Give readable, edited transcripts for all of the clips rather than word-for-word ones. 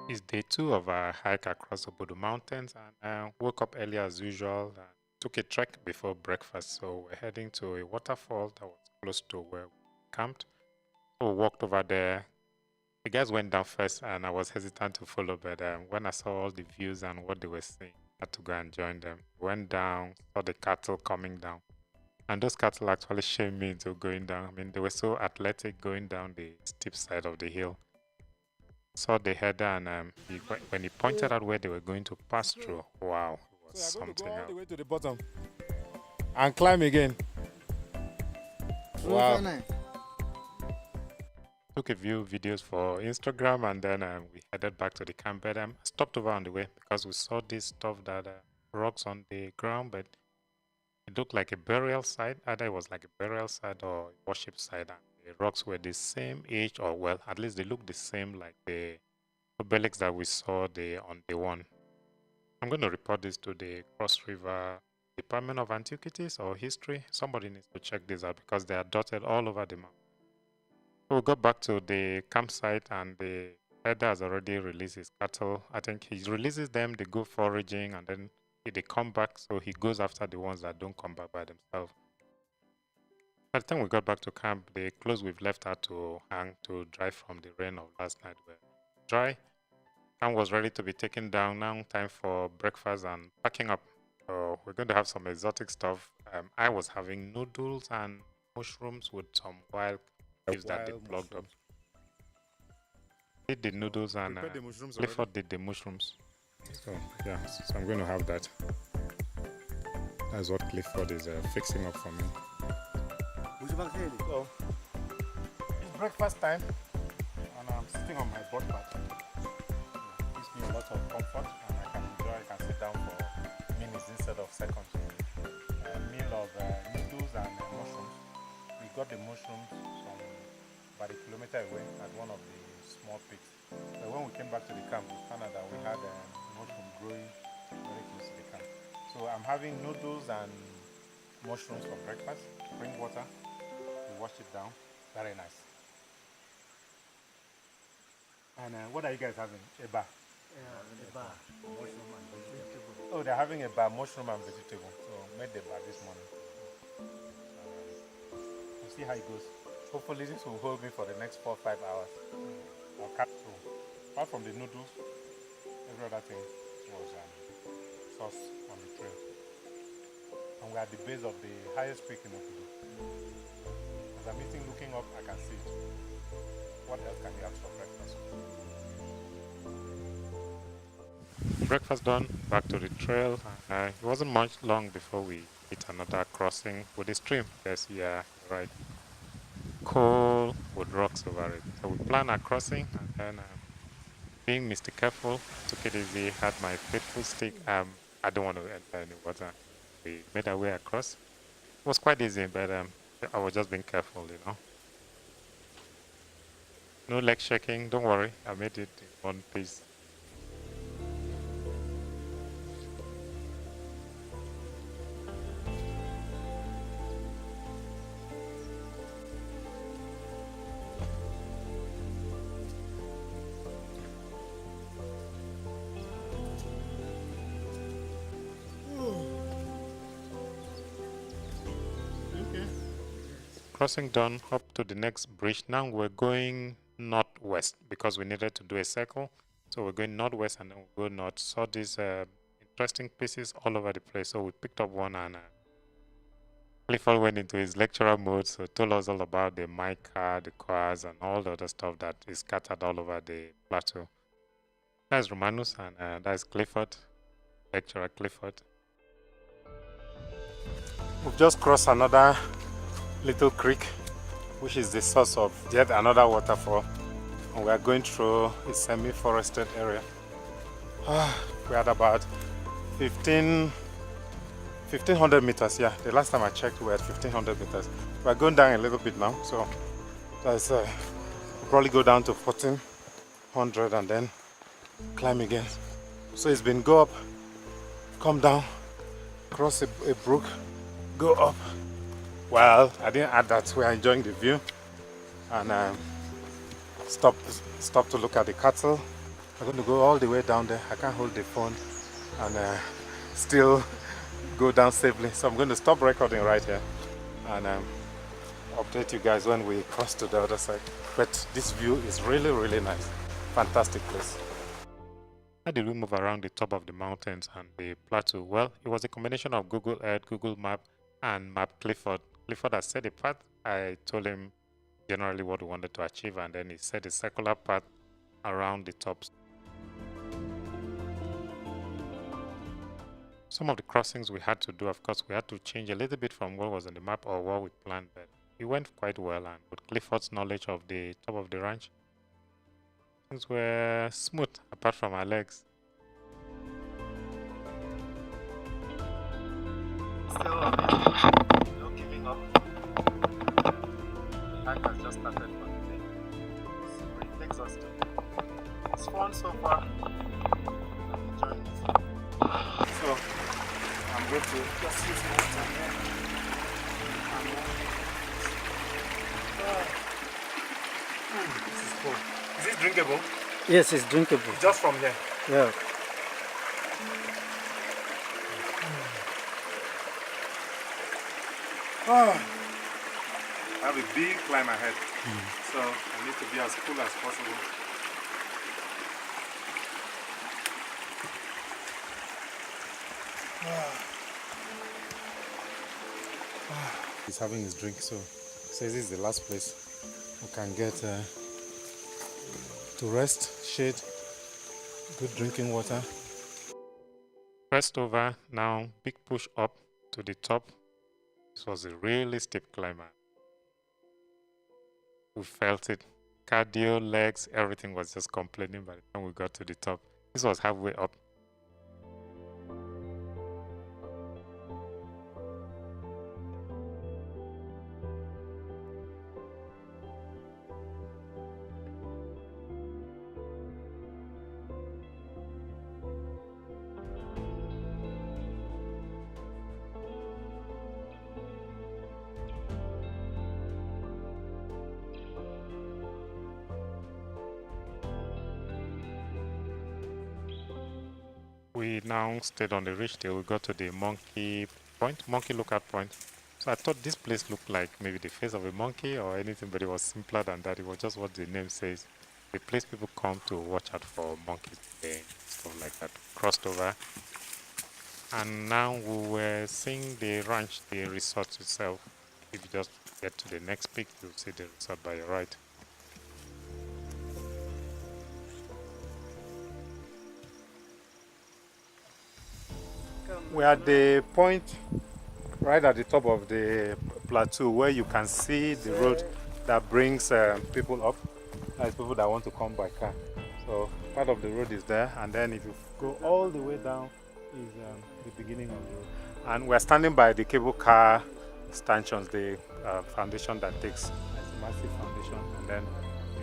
It's day 2 of our hike across Obudu Mountains, and woke up early as usual. Took a trek before breakfast, so we're heading to a waterfall that was close to where we camped. So we walked over there. The guys went down first, and I was hesitant to follow, but when I saw all the views and what they were seeing, I had to go and join them. Went down, saw the cattle coming down, and those cattle actually shamed me into going down. I mean, they were so athletic going down the steep side of the hill. Saw the header, and when he pointed out where they were going to pass through, wow, it was So you're going to something go all else. the way to the bottom and climb again. Wow. Took a few videos for Instagram, and then we headed back to the camp. But stopped over on the way because we saw this stuff that rocks on the ground, but it looked like a burial site. Either it was like a burial site or a worship site, and the rocks were the same age, or well, at least they looked the same like the obelisks that we saw on day 1. I'm going to report this to the Cross River Department of Antiquities or History. Somebody needs to check this out because they are dotted all over the map. So we got back to the campsite, and the herder has already released his cattle. I think he releases them, they go foraging, and then they come back. So he goes after the ones that don't come back by themselves. By the time we got back to camp, the clothes we've left had to hang to dry from the rain of last night were dry. Camp was ready to be taken down. Now time for breakfast and packing up. So we're going to have some exotic stuff. I was having noodles and mushrooms with some wild leaves that they plugged up. Did the noodles, and the mushrooms Clifford did the mushrooms. So yeah, so I'm going to have that. That's what Clifford is fixing up for me. So, it's breakfast time, and I'm sitting on my board pad. It gives me a lot of comfort, and I can sit down for minutes instead of seconds. A meal of noodles and mushrooms. We got the mushrooms from about a kilometer away at one of the small pits. But when we came back to the camp, we found out that we had mushroom growing very close to the camp. So I'm having noodles and mushrooms for breakfast. Bring water. Wash it down. Very nice. And what are you guys having? Eba? Yeah, eba, mushroom and vegetable. Oh, they're having eba, mushroom and vegetable. So made the eba this morning. We'll see how it goes. Hopefully this will hold me for the next 4 or 5 hours. I'll cut through. Apart from the noodles, every other thing was sauce on the trail. And we're at the base of the highest peak in Obudu. As I'm eating, looking up, I can see it. What else can you ask for breakfast? Breakfast done, back to the trail. It wasn't much long before we hit another crossing with the stream. Yes, yeah, right. Coal with rocks over it. So we planned our crossing, and then being Mr. Careful, took it easy, had my faithful stick. I don't want to enter any water. We made our way across. It was quite easy, but I was just being careful, you know. No leg shaking, don't worry. I made it in one piece. Crossing done, up to the next bridge. Now we're going northwest because we needed to do a circle. So we're going northwest, and then we'll go north. Saw these interesting pieces all over the place. So we picked up one, and Clifford went into his lecturer mode. So told us all about the mica, the quartz, and all the other stuff that is scattered all over the plateau. That's Romanus, and that's Clifford, lecturer Clifford. We've just crossed another little creek, which is the source of yet another waterfall, and we are going through a semi-forested area. We're at about 1500 meters. Yeah, the last time I checked we were at 1500 meters. We're going down a little bit now, so that's we'll probably go down to 1400 and then climb again. So it's been go up, come down, cross a brook, go up. Well, I didn't add that. We are enjoying the view, and stop to look at the cattle I'm going to go all the way down there. I can't hold the phone and still go down safely. So I'm going to stop recording right here and update you guys when we cross to the other side. But this view is really, really nice. Fantastic place. How did we move around the top of the mountains and the plateau? Well, it was a combination of Google Earth, Google Map, and Map Clifford. Clifford has set a path. I told him generally what we wanted to achieve, and then he set a circular path around the tops. Some of the crossings we had to do, of course, we had to change a little bit from what was on the map or what we planned, but it went quite well, and with Clifford's knowledge of the top of the ranch, things were smooth apart from our legs. Still no giving up. The hike has just started for today. It's really exhausting. It's fun so far. I'm enjoying it. So I'm going to just use my time here. This is cool. Is this drinkable? Yes, it's drinkable. Just from here. Yeah. I have a big climb ahead, so I need to be as cool as possible. He's having his drink, so says this is the last place we can get to rest, shade, good drinking water. Pressed over, now big push up to the top. This was a really steep climb. We felt it. Cardio, legs, everything was just complaining by the time we got to the top. This was halfway up. We now stayed on the ridge till we got to the monkey lookout point. So I thought this place looked like maybe the face of a monkey or anything, but it was simpler than that. It was just what the name says. The place people come to watch out for monkeys and stuff like that. Crossed over. And now we were seeing the ranch, the resort itself. If you just get to the next peak, you'll see the resort by your right. We're at the point right at the top of the plateau where you can see the road that brings people up. That's people that want to come by car. So part of the road is there, and then if you go all the way down is the beginning of the road. And we're standing by the cable car stanchions, the foundation that takes. It's a massive foundation, and then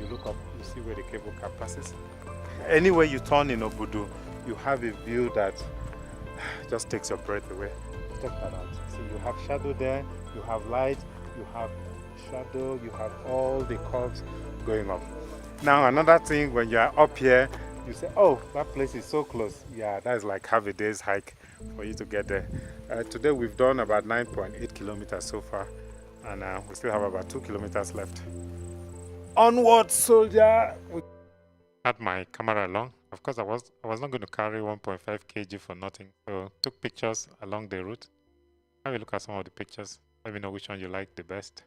you look up, you see where the cable car passes. Anywhere you turn in Obudu, you have a view that just takes your breath away. Check that out. So you have shadow there, you have light, you have shadow, you have all the curves going up. Now another thing, when you are up here, you say, oh, that place is so close. Yeah, that's like half a day's hike for you to get there. Today we've done about 9.8 kilometers so far, and we still have about 2 kilometers left. Onward, soldier! Had my camera along. Of course, I was not going to carry 1.5 kg for nothing. So took pictures along the route. Have a look at some of the pictures. Let me know which one you like the best.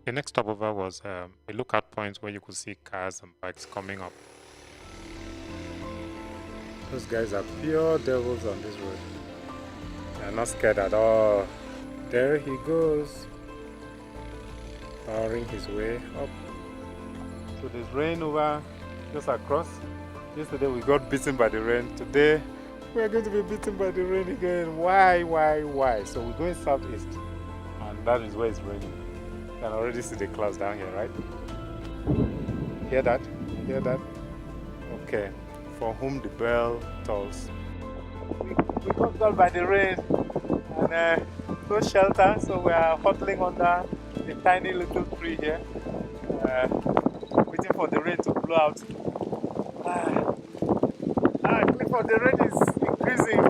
The next stopover was a lookout point where you could see cars and bikes coming up. Those guys are pure devils on this road. They're not scared at all. There he goes, powering his way up. So there's rain over just across. Yesterday we got beaten by the rain. Today we're going to be beaten by the rain again. Why? So we're going southeast, and that is where it's raining. You can already see the clouds down here, right? Hear that? Hear that? Okay. For whom the bell tolls. We got caught by the rain and no shelter, so we are huddling under a tiny little tree here, waiting for the rain to blow out. Cliff of the rain is increasing.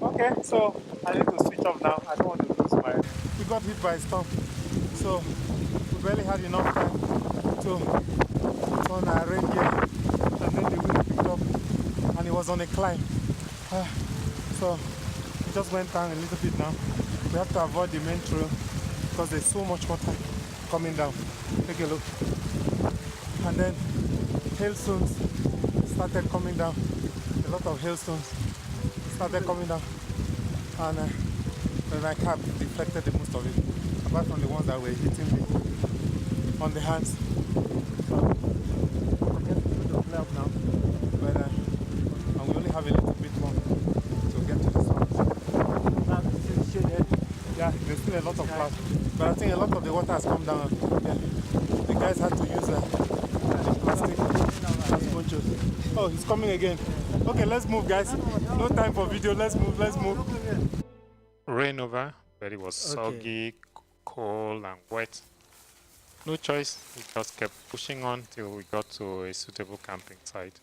Okay, so I need to switch off now. I don't want to lose my. We got hit by a storm, so we barely had enough time to turn our rain gear, and then the wind picked up, and it was on a climb. So we just went down a little bit now. We have to avoid the main trail because there's so much water coming down. Take a look. And then hailstones started coming down. A lot of hailstones started coming down. And my cap deflected the most of it, apart from the ones that were hitting me on the hands. So I'm getting a bit of flare up now. But and we only have a little bit more to get to the sun. Now this is shaded. Yeah, there's still a lot of clouds. But I think a lot of the water has come down. Yeah. The guys had to use plastic as ponchos. Oh, he's coming again. Okay, let's move, guys. No time for video. Let's move. Let's move. Rain over, but it was soggy, cold, and wet. No choice. We just kept pushing on till we got to a suitable camping site.